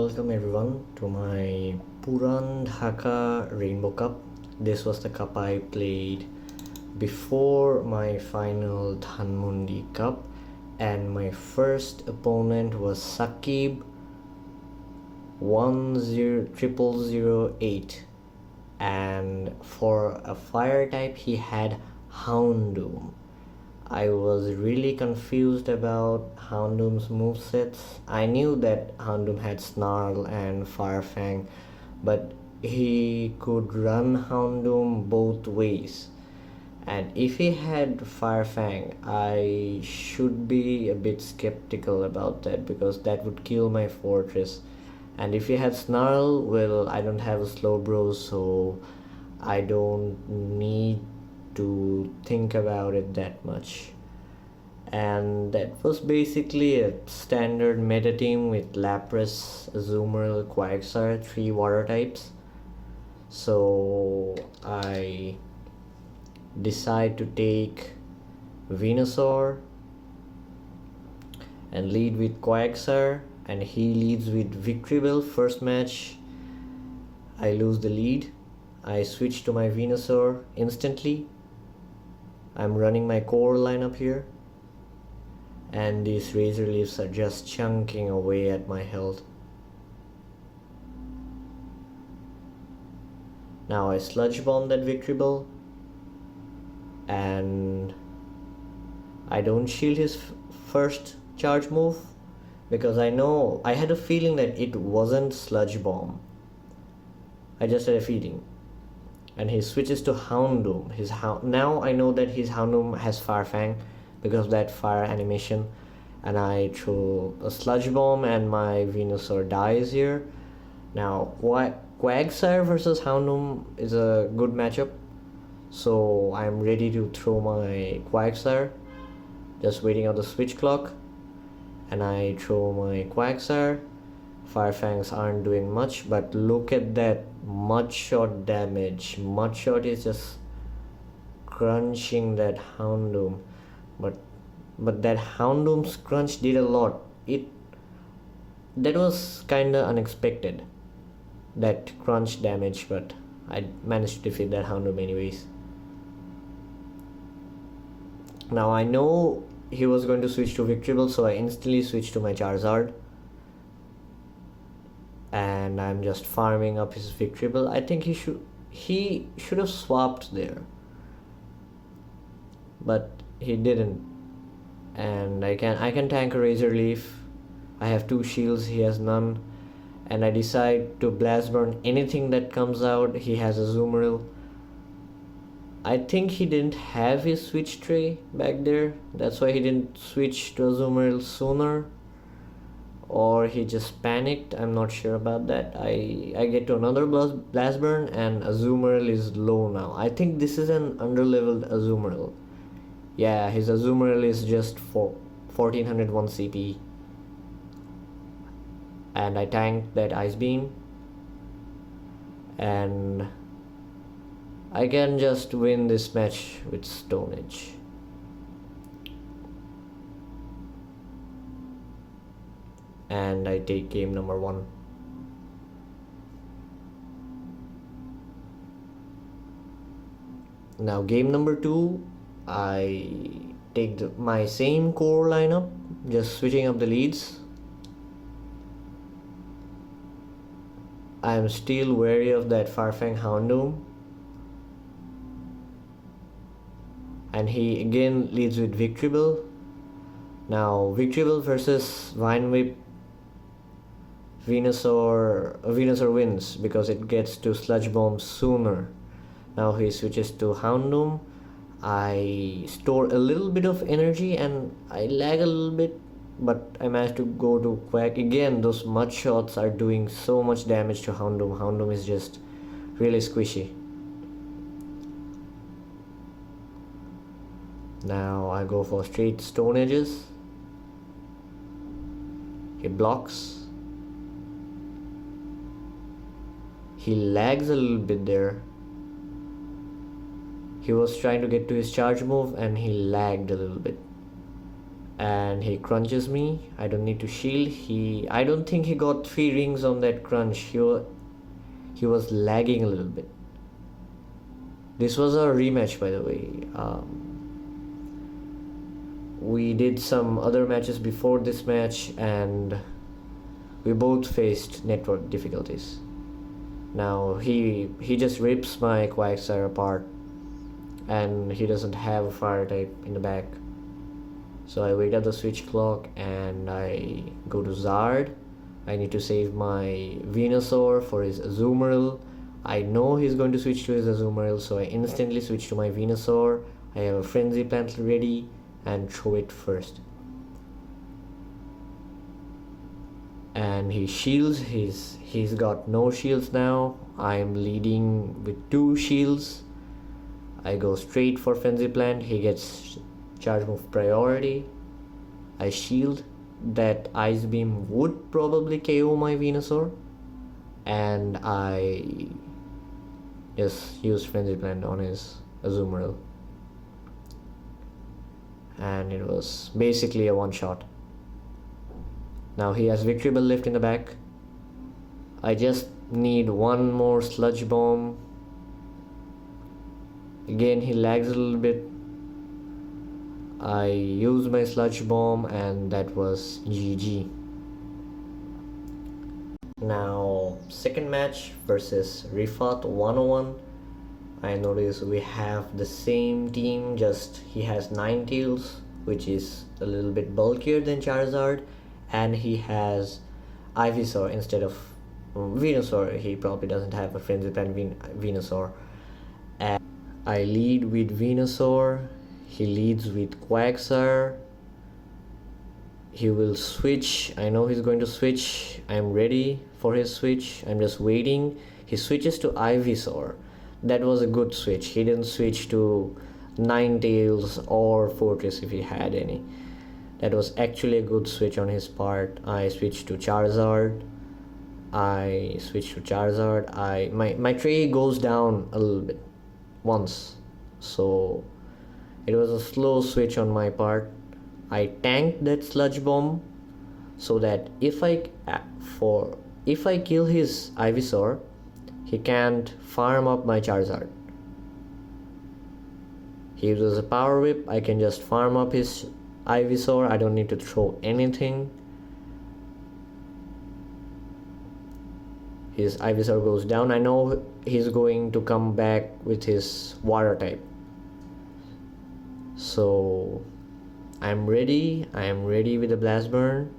Welcome everyone to my Puran DHAKA Rainbow Cup. This was the cup I played before my final Dhanmundi Cup, and my first opponent was Sakib 10008, and for a fire type he had Houndoom. I was really confused about Houndoom's movesets. I knew that Houndoom had Snarl and Firefang, but he could run Houndoom both ways. And if he had Firefang, I should be a bit skeptical about that because that would kill my fortress. And if he had Snarl, well, I don't have a slow bro, so I don't need to think about it that much. And that was basically a standard meta team with Lapras, Azumarill, Quagsire, 3 water types. So I decide to take Venusaur and lead with Quagsire, and he leads with Victreebel. First match I lose the lead. I switch to my Venusaur instantly. I'm running my core lineup here, and these Razor Leaves are just chunking away at my health. Now I Sludge Bomb that Victreebel, and I don't shield his first charge move because I had a feeling that it wasn't Sludge Bomb. I just had a feeling. And he switches to Houndoom. Now I know that his Houndoom has Firefang because of that fire animation, and I throw a Sludge Bomb and my Venusaur dies here. Now Quagsire versus Houndoom is a good matchup, so I'm ready to throw my Quagsire, just waiting out the switch clock, and I throw my Quagsire. Firefangs aren't doing much, but look at that Mudshot damage. Mudshot is just crunching that Houndoom, but that Houndoom's crunch did a lot. That was kinda unexpected, that crunch damage, but I managed to defeat that Houndoom anyways. Now I know he was going to switch to Victreebel, so I instantly switched to my Charizard, and I'm just farming up his Victreebel. I think he should have swapped there, but he didn't. And I can tank a Razor Leaf. I have 2 shields, he has none, and I decide to Blast Burn anything that comes out. He has a Azumarill. I think he didn't have his switch tray back there, that's why he didn't switch to Azumarill sooner, or he just panicked. I'm not sure about that. I get to another Blast Burn and Azumarill is low now. I think this is an underleveled Azumarill. Yeah, his Azumarill is just for 1401 CP. And I tanked that Ice Beam, and I can just win this match with Stone Edge. And I take game number 1. Now game number 2, I take my same core lineup, just switching up the leads. I am still wary of that Firefang Houndoom, and he again leads with Victreebel. Now Victreebel versus Vine Whip, Venusaur wins because it gets to Sludge Bomb sooner. Now he switches to Houndoom. I store a little bit of energy and I lag a little bit, but I managed to go to Quack. Again, those mud shots are doing so much damage to Houndoom. Houndoom is just really squishy. Now I go for straight Stone Edges. He blocks. He lags a little bit there. He was trying to get to his charge move and he lagged a little bit. and he crunches me. I don't need to shield. I don't think he got 3 rings on that crunch. He was lagging a little bit. This was a rematch, by the way. We did some other matches before this match, and we both faced network difficulties. Now he just rips my Quagsire apart, and he doesn't have a fire type in the back. So I wait at the switch clock and I go to Zard. I need to save my Venusaur for his Azumarill. I know he's going to switch to his Azumarill, so I instantly switch to my Venusaur. I have a Frenzy Plant ready and throw it first. And he shields. He's got no shields now. I'm leading with 2 shields. I go straight for Frenzy Plant. He gets charge move priority. I shield. That Ice Beam would probably KO my Venusaur, and I just use Frenzy Plant on his Azumarill, and it was basically a one shot. Now he has Victory Bell left in the back. I just need one more Sludge Bomb. Again he lags a little bit. I use my Sludge Bomb, and that was GG. Now second match versus Rifat 101. I notice we have the same team, just he has Ninetales, which is a little bit bulkier than Charizard, and he has Ivysaur instead of Venusaur. He probably doesn't have a Frenzy Plant Venusaur. And I lead with Venusaur. He leads with Quagsire. He will switch. I know he's going to switch. I'm ready for his switch. I'm just waiting. He switches to Ivysaur. That was a good switch. He didn't switch to Ninetales or Fortress if he had any. That was actually a good switch on his part. I switched to Charizard. My tray goes down a little bit once, so it was a slow switch on my part. I tanked that Sludge Bomb so that if I kill his Ivysaur, he can't farm up my Charizard. He uses a Power Whip. I can just farm up his Ivysaur. I don't need to throw anything. His Ivysaur goes down. I know he's going to come back with his Water type. So I'm ready. I am ready with the Blast Burn.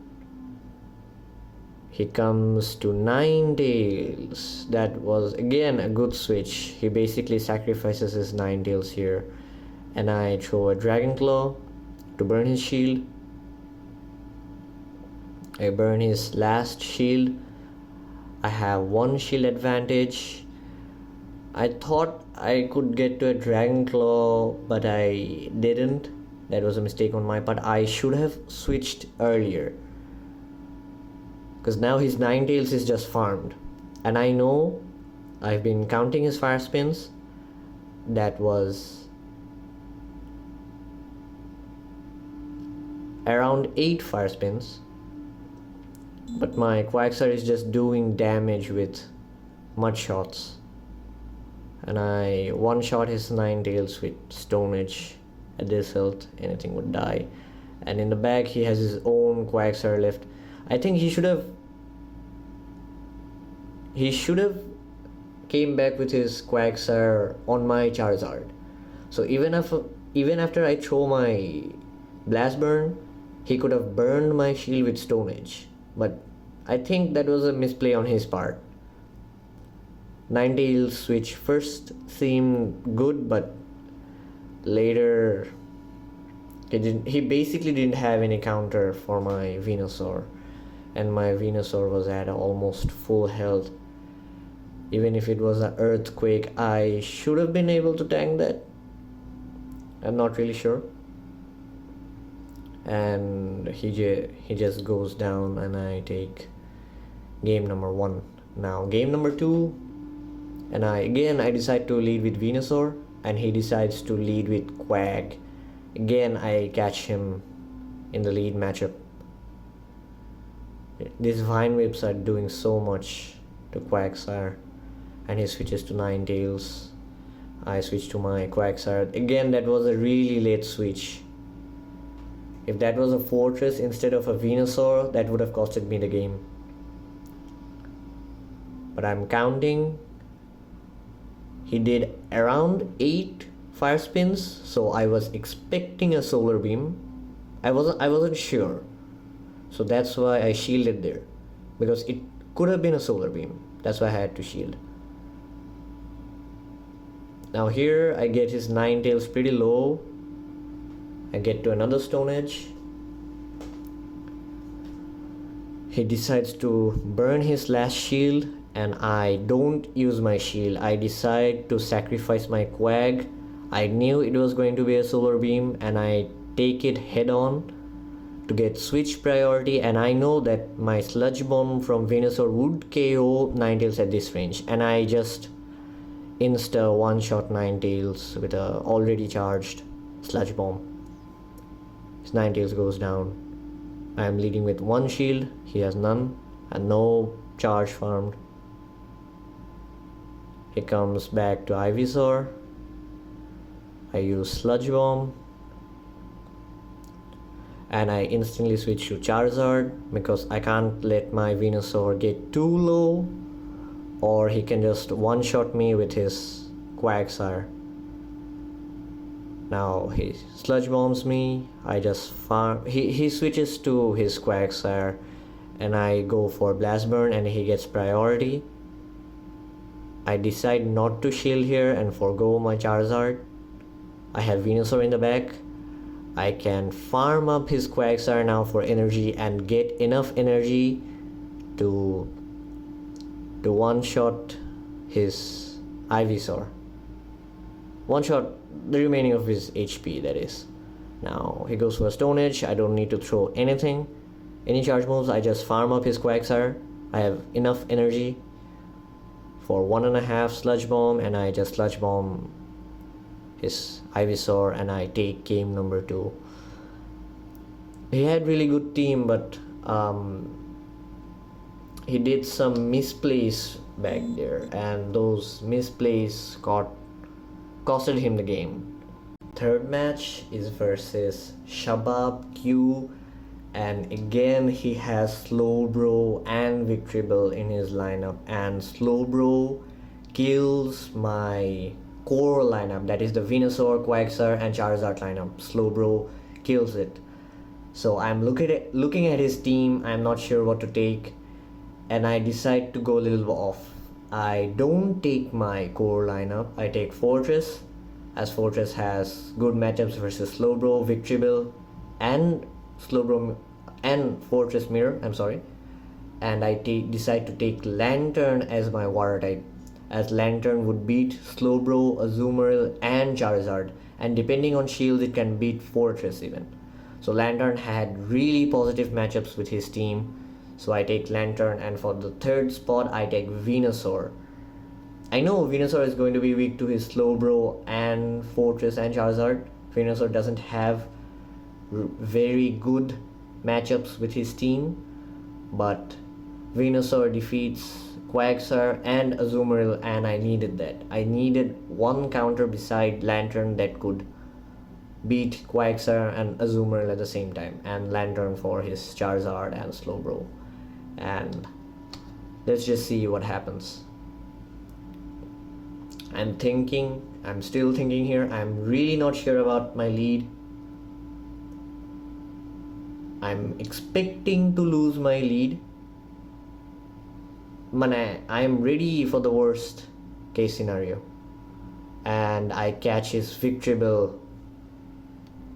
He comes to Ninetales. That was again a good switch. He basically sacrifices his Ninetales here, and I throw a Dragon Claw to burn his shield. I burn his last shield. I have 1 shield advantage. I thought I could get to a Dragon Claw, but I didn't. That was a mistake on my part. I should have switched earlier, because now his Ninetales is just farmed, and I know I've been counting his fire spins. That was around 8 fire spins, but my Quagsire is just doing damage with mud shots, and I one shot his Ninetales with Stone Edge. At this health, anything would die, and in the back he has his own Quagsire left. I think he should have came back with his Quagsire on my Charizard. So even after I throw my Blast Burn, he could have burned my shield with Stone Edge. But I think that was a misplay on his part. Ninetales switch first seemed good, but later he basically didn't have any counter for my Venusaur, and my Venusaur was at almost full health. Even if it was an Earthquake, I should have been able to tank that. I'm not really sure. And he just goes down, and I take game number 1. Now game number 2, and I decide to lead with Venusaur, and he decides to lead with Quag. Again, I catch him in the lead matchup. These Vine Whips are doing so much to Quagsire, and he switches to Ninetales. I switch to my Quagsire. Again, that was a really late switch. If that was a Fortress instead of a Venusaur, that would have costed me the game. But I'm counting. He did around 8 fire spins, so I was expecting a Solar Beam. I wasn't sure. So that's why I shielded there, because it could have been a Solar Beam. That's why I had to shield. Now here I get his Ninetales pretty low. I get to another Stone Edge. He decides to burn his last shield, and I don't use my shield. I decide to sacrifice my Quag. I knew it was going to be a Solar Beam, and I take it head on to get switch priority, and I know that my Sludge Bomb from Venusaur would KO Ninetales at this range, and I just insta one-shot Ninetales with a already charged Sludge Bomb. His Ninetales goes down. I am leading with 1 shield, he has none, and no charge farmed. He comes back to Ivysaur. I use Sludge Bomb, and I instantly switch to Charizard because I can't let my Venusaur get too low, or he can just one-shot me with his Quagsire. Now he Sludge Bombs me. I just farm. He switches to his Quagsire, and I go for Blast Burn, and he gets priority. I decide not to shield here and forgo my Charizard. I have Venusaur in the back. I can farm up his Quagsire now for energy and get enough energy to one-shot his Ivysaur. One-shot the remaining of his HP, that is. Now he goes for a Stone Edge. I don't need to throw anything, any charge moves. I just farm up his Quagsire. I have enough energy for 1.5 Sludge Bomb, and I just Sludge Bomb his Ivysaur, and I take game number 2. He had really good team, but he did some misplays back there, and those misplays costed him the game. Third match is versus Shabab Q, and again he has Slowbro and Victreebel in his lineup, and Slowbro kills my core lineup, that is the Venusaur, Quagsire and Charizard lineup. Slowbro kills it. So I'm looking at his team. I'm not sure what to take, and I decide to go a little off. I don't take my core lineup. I take Fortress, as Fortress has good matchups versus Slowbro, Victreebel, and Slowbro and Fortress Mirror. And I decide to take Lantern as my water type, as Lantern would beat Slowbro, Azumarill and Charizard, and depending on shields it can beat Fortress even. So Lantern had really positive matchups with his team, so I take Lantern, and for the third spot I take Venusaur. I know Venusaur is going to be weak to his Slowbro and Fortress and Charizard. Venusaur doesn't have very good matchups with his team, but Venusaur defeats Quagsire and Azumarill, and I needed that. I needed one counter beside Lantern that could beat Quagsire and Azumarill at the same time, and Lantern for his Charizard and Slowbro. And let's just see what happens. I'm still thinking here. I'm really not sure about my lead. I'm expecting to lose my lead. I am ready for the worst case scenario, and I catch his Victreebel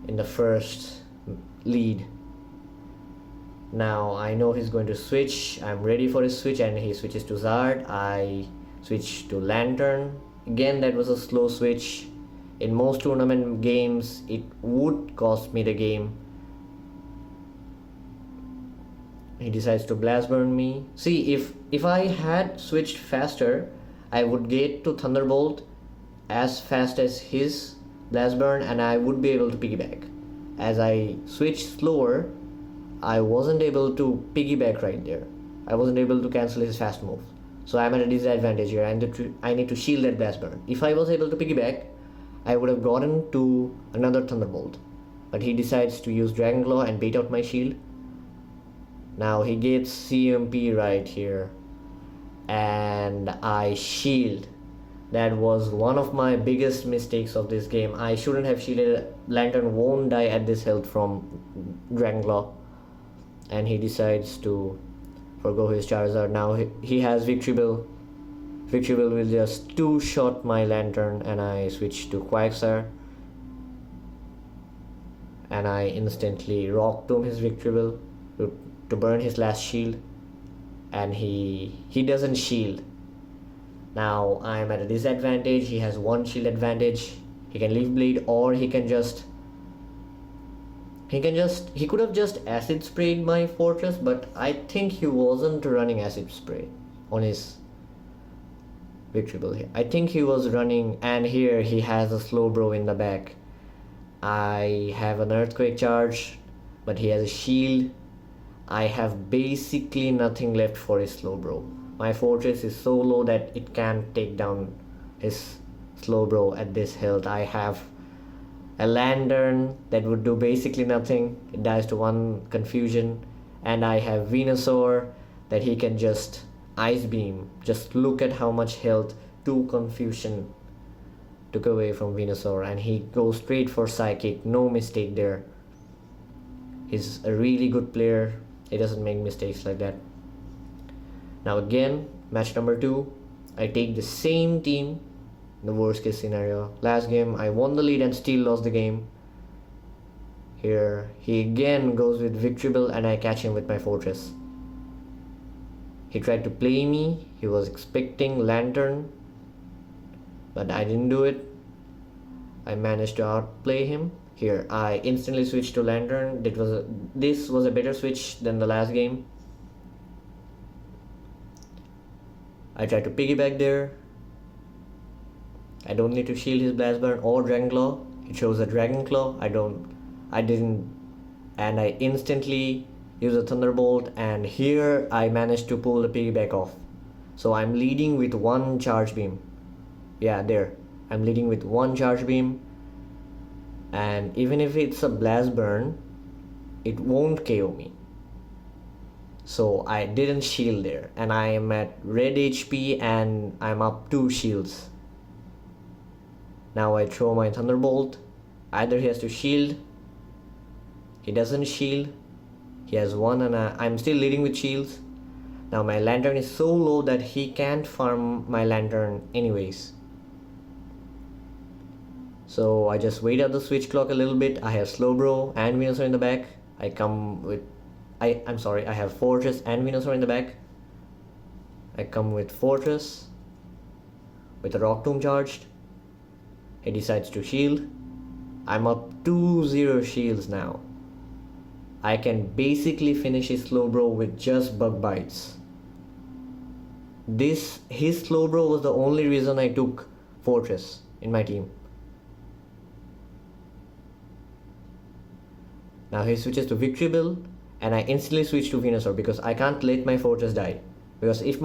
in the first lead. Now I know he's going to switch. I'm ready for his switch, and he switches to Zard. I switch to Lantern. Again, that was a slow switch. In most tournament games it would cost me the game. He decides to Blast Burn me. See, if I had switched faster, I would get to Thunderbolt as fast as his Blast Burn, and I would be able to piggyback. as I switched slower, I wasn't able to piggyback right there. I wasn't able to cancel his fast move. So I'm at a disadvantage here. I need to shield that blast burn. If I was able to piggyback, I would have gotten to another Thunderbolt. But he decides to use Dragon Claw and bait out my shield. Now he gets CMP right here. And I shield. That was one of my biggest mistakes of this game. I shouldn't have shielded. Lantern won't die at this health from Dragon Claw. And he decides to forgo his Charizard. Now he has Victory Bell. Victory Bell will just two-shot my Lantern, and I switch to Quagsire. And I instantly Rock Tomb his Victory Bell to burn his last shield. And he doesn't shield. Now I'm at a disadvantage. He has one shield advantage. He can Leaf Blade, or he could have just Acid Sprayed my Fortress, but I think he wasn't running Acid Spray on his Victory Bell here. I think he was running, and here he has a Slowbro in the back. I have an Earthquake charge, but he has a shield. I have basically nothing left for his Slowbro. My Fortress is so low that it can't take down his Slowbro at this health. I have a Lantern that would do basically nothing. It dies to one Confusion. And I have Venusaur that he can just Ice Beam. Just look at how much health 2 Confusion took away from Venusaur. And he goes straight for Psychic. No mistake there. He's a really good player. He doesn't make mistakes like that. Now again, match number 2. I take the same team. The worst case scenario. Last game I won the lead and still lost the game. Here he again goes with Victory Bell, and I catch him with my Fortress. He tried to play me. He was expecting Lantern, but I didn't do it. I managed to outplay him. Here I instantly switched to Lantern. This was a better switch than the last game. I tried to piggyback there. I don't need to shield his Blast Burn or Dragon Claw. He chose a Dragon Claw. I didn't, and I instantly use a Thunderbolt, and here I managed to pull the piggyback off. So I'm leading with 1 Charge Beam. Yeah, there. I'm leading with 1 Charge Beam, and even if it's a Blast Burn, it won't KO me. So I didn't shield there, and I am at red HP and I'm up 2 shields. Now I throw my Thunderbolt. Either he has to shield. He doesn't shield. He has 1, and I'm still leading with shields. Now my Lantern is so low that he can't farm my Lantern anyways. So I just wait out the switch clock a little bit. I have Slowbro and Venusaur in the back. I have Fortress and Venusaur in the back. I come with Fortress with a Rock Tomb charged. He decides to shield. I'm up 2-0 shields now. I can basically finish his Slowbro with just Bug Bites. His Slowbro was the only reason I took Fortress in my team. Now he switches to Victory Bell, and I instantly switch to Venusaur because I can't let my Fortress die. Because if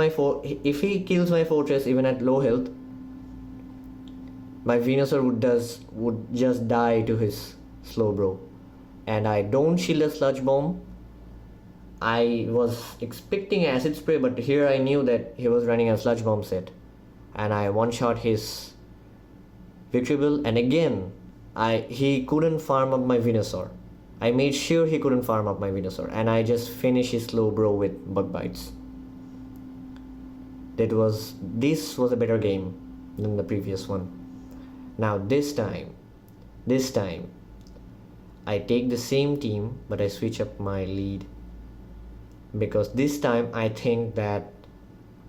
he kills my Fortress even at low health, my Venusaur would just die to his Slowbro. And I don't shield a Sludge Bomb. I was expecting Acid Spray, but here I knew that he was running a Sludge Bomb set. And I one-shot his Victory Bell, and again, he couldn't farm up my Venusaur. I made sure he couldn't farm up my Venusaur, and I just finished his Slowbro with Bug Bites. This was a better game than the previous one. Now this time, I take the same team, but I switch up my lead. Because this time I think that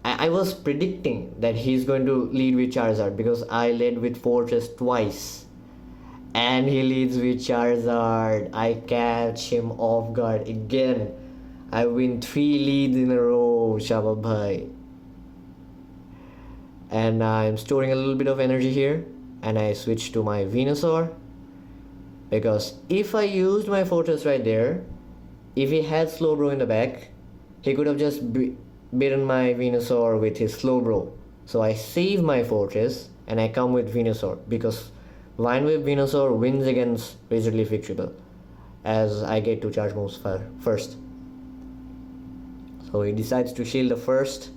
I was predicting that he's going to lead with Charizard, because I led with Fortress twice. And he leads with Charizard. I catch him off guard again. I win 3 leads in a row, MythMaya Bhai. And I'm storing a little bit of energy here. And I switch to my Venusaur. Because if I used my fortress right there, if he had slow bro in the back, he could have just beaten my Venusaur with his slow bro. So I save my fortress and I come with Venusaur, because Vine Whip Venusaur wins against Razor Leaf Victreebel, as I get to charge moves first. So he decides to shield the first.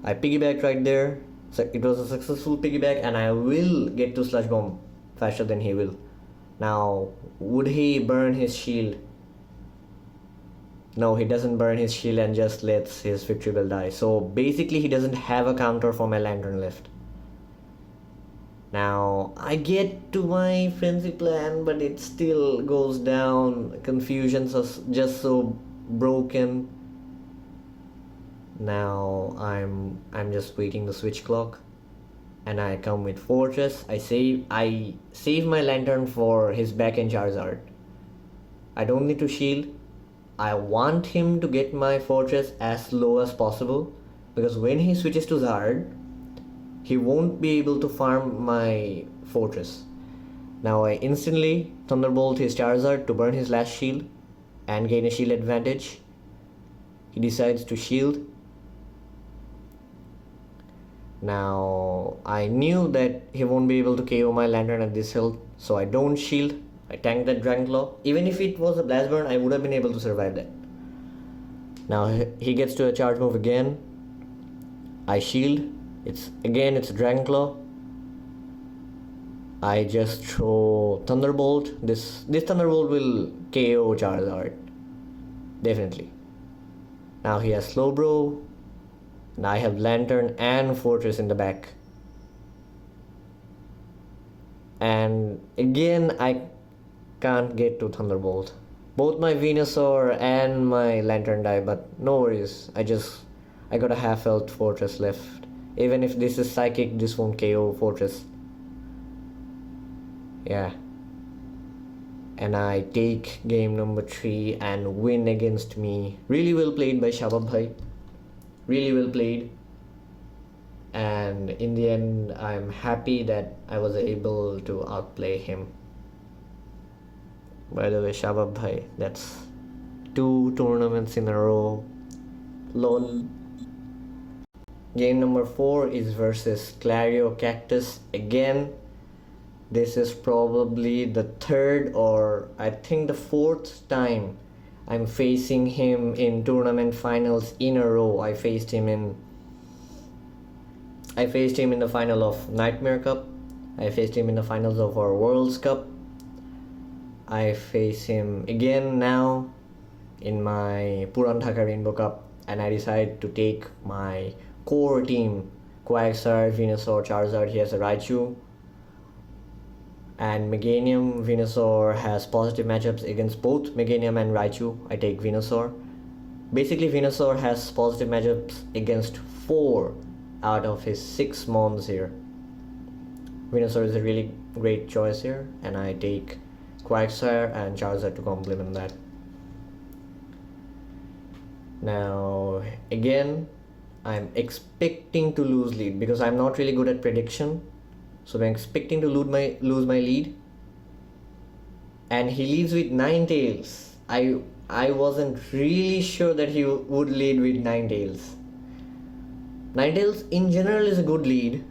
I piggyback right there. So it was a successful piggyback, and I will get to Sludge Bomb faster than he will. Now, would he burn his shield? No, he doesn't burn his shield and just lets his Victreebel die. So basically he doesn't have a counter for my Lantern left. Now, I get to my Frenzy Plan, but it still goes down. Confusions are just so broken. Now I'm just waiting the switch clock, and I come with Fortress. I save my Lantern for his back end Charizard. I don't need to shield. I want him to get my Fortress as low as possible, because when he switches to Zard, he won't be able to farm my Fortress. Now I instantly Thunderbolt his Charizard to burn his last shield and gain a shield advantage. He decides to shield. Now I knew that he won't be able to KO my Lantern at this health, so I don't shield. I tank that Dragon Claw. Even if it was a Blast Burn, I would have been able to survive that. Now he gets to a charge move again. I shield. It's a Dragon Claw. I just throw Thunderbolt. This Thunderbolt will KO Charizard. Definitely. Now he has Slowbro. Now I have Lantern and Fortress in the back. And again I can't get to Thunderbolt. Both my Venusaur and my Lantern die, but no worries. I got a half health Fortress left. Even if this is Psychic, this won't KO Fortress. Yeah. And I take game number 3 and win against me. Really well played by Shabab Bhai. Really well played. And in the end, I'm happy that I was able to outplay him. By the way, Shabab Bhai, that's 2 tournaments in a row. Lol. Game number 4 is versus Clario Cactus again. This is probably the 3rd or I think the 4th time I'm facing him in tournament finals in a row. I faced him in the final of Nightmare Cup. I faced him in the finals of our Worlds Cup. I face him again now in my Puran DHAKA Rainbow Cup, and I decide to take my core team, Quagsire, Venusaur, Charizard. He has a Raichu, and Meganium. Venusaur has positive matchups against both Meganium and Raichu. I take Venusaur. Basically, Venusaur has positive matchups against 4 out of his 6 mons here. Venusaur is a really great choice here, and I take Quagsire and Charizard to complement that. Now again, I'm expecting to lose lead because I'm not really good at prediction. So I'm expecting to lose my lead, and he leads with Ninetales. I wasn't really sure that he would lead with Ninetales. Ninetales in general is a good lead,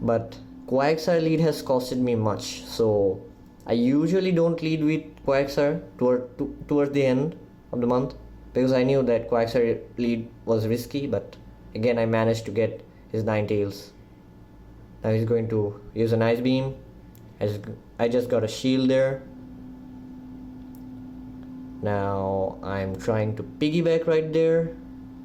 but Quagsire lead has costed me much. So I usually don't lead with Quagsire towards the end of the month, because I knew that Quagsire lead was risky, but again I managed to get his Ninetales. Now he's going to use an Ice Beam. I just got a shield there. Now I'm trying to piggyback right there.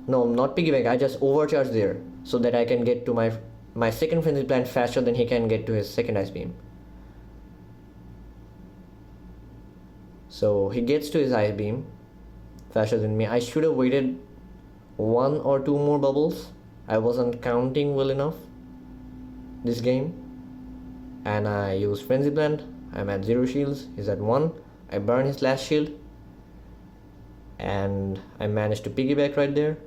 No, not piggyback, I just overcharge there so that I can get to my second Frenzy Plant faster than he can get to his second Ice Beam. So he gets to his Ice Beam faster than me. I should have waited 1 or 2 more bubbles. I wasn't counting well enough this game, and I use Frenzy Plant. I'm at 0 shields, he's at 1. I burn his last shield, and I managed to piggyback right there.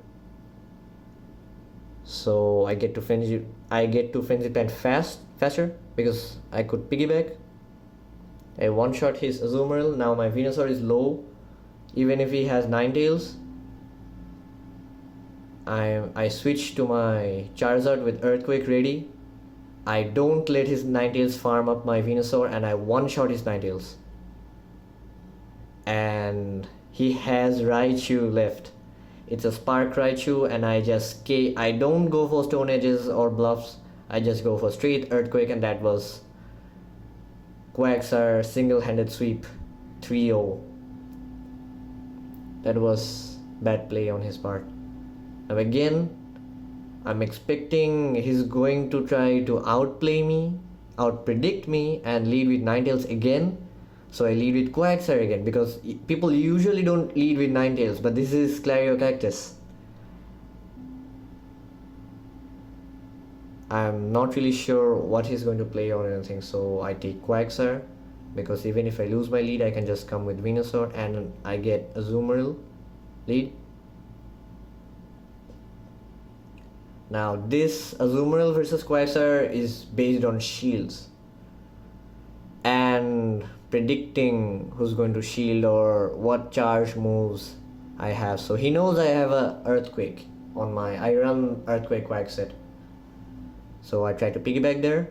So I get to Frenzy Plant faster because I could piggyback. I one-shot his Azumarill. Now my Venusaur is low. Even if he has 9 tails, I switch to my Charizard with Earthquake ready. I don't let his Ninetales farm up my Venusaur, and I one-shot his Ninetales. And he has Raichu left. It's a Spark Raichu, and I don't go for Stone Edges or Bluffs. I just go for straight Earthquake, and that was Quagsire single-handed sweep 3-0. That was bad play on his part. Now again, I'm expecting he's going to try to outplay me, outpredict me, and lead with Ninetales again. So I lead with Quagsire again, because people usually don't lead with Ninetales, but this is Cactus. I'm not really sure what he's going to play or anything, so I take Quagsire, because even if I lose my lead, I can just come with Venusaur and I get Azumarill lead. Now this Azumarill versus Quagsire is based on shields and predicting who's going to shield or what charge moves I have. So he knows I have a Earthquake on I run Earthquake Quack set. So I tried to piggyback there.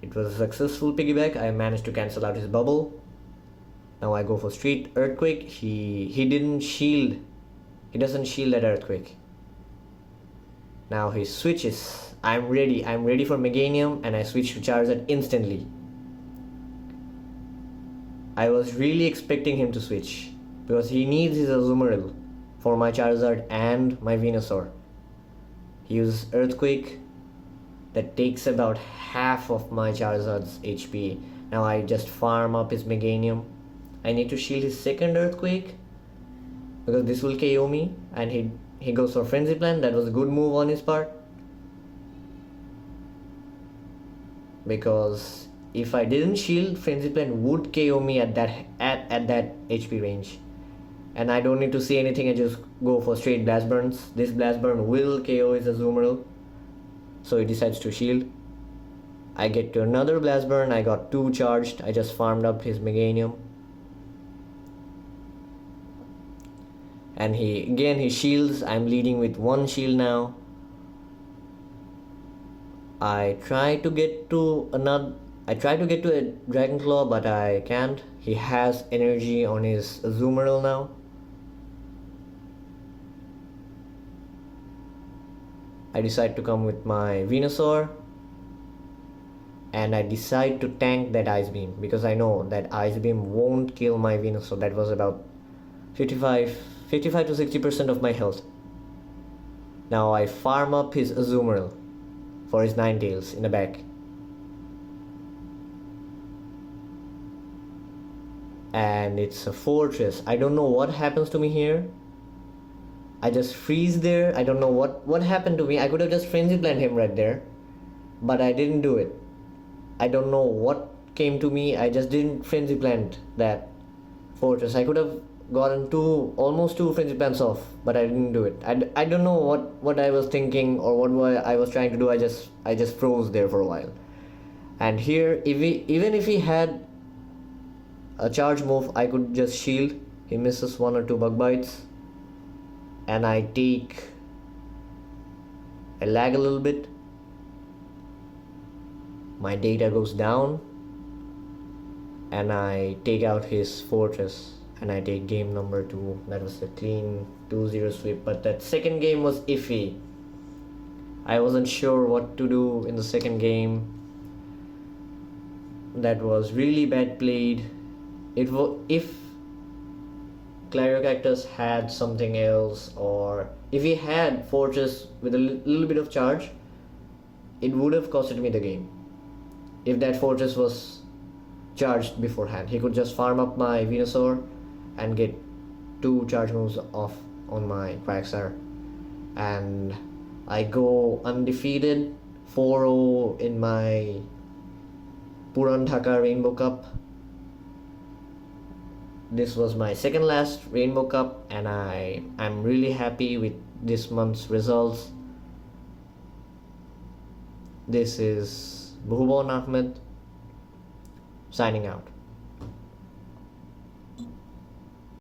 It was a successful piggyback. I managed to cancel out his bubble. Now I go for straight Earthquake. He didn't shield. He doesn't shield that Earthquake. Now he switches. I'm ready for Meganium, and I switch to Charizard instantly. I was really expecting him to switch, because he needs his Azumarill for my Charizard and my Venusaur. He uses Earthquake. That takes about half of my Charizard's HP. Now I just farm up his Meganium. I need to shield his second Earthquake, because this will KO me, and he goes for Frenzy Plant. That was a good move on his part, because if I didn't shield, Frenzy Plant would KO me at that HP range, and I don't need to see anything. I just go for straight Blast Burns. This Blast Burn will KO his Azumarill, so he decides to shield. I get to another Blast Burn. I got 2 charged. I just farmed up his Meganium, and he shields. I'm leading with 1 shield now. I try to get to a Dragon Claw, but I can't. He has energy on his Azumarill now. I decide to come with my Venusaur, and I decide to tank that Ice Beam, because I know that Ice Beam won't kill my Venusaur. That was about 55 to 60% of my health. Now I farm up his Azumarill for his Ninetales in the back. And it's a Fortress. I don't know what happens to me here. I just freeze there. I don't know what happened to me. I could have just Frenzy Plant him right there, but I didn't do it. I don't know what came to me. I just didn't Frenzy Plant that Fortress. I could have gotten almost two Frenzy Plants off, but I didn't do it. I don't know what I was thinking or what I was trying to do. I just froze there for a while. And here, even if he had a charge move, I could just shield. He misses 1 or 2 bug bites, and I lag a little bit. My data goes down, and I take out his Fortress, and I take game number 2. That was a clean 2-0 sweep, but that second game was iffy. I wasn't sure what to do in the second game. That was really bad played. If Cactus had something else, or if he had Fortress with a little bit of charge, it would have costed me the game. If that Fortress was charged beforehand, he could just farm up my Venusaur and get 2 charge moves off on my Quagsire, and I go undefeated 4-0 in my Puran DHAKA Rainbow Cup. This was my second last Rainbow Cup, and I'm really happy with this month's results. This is Bhuban Ahmed signing out.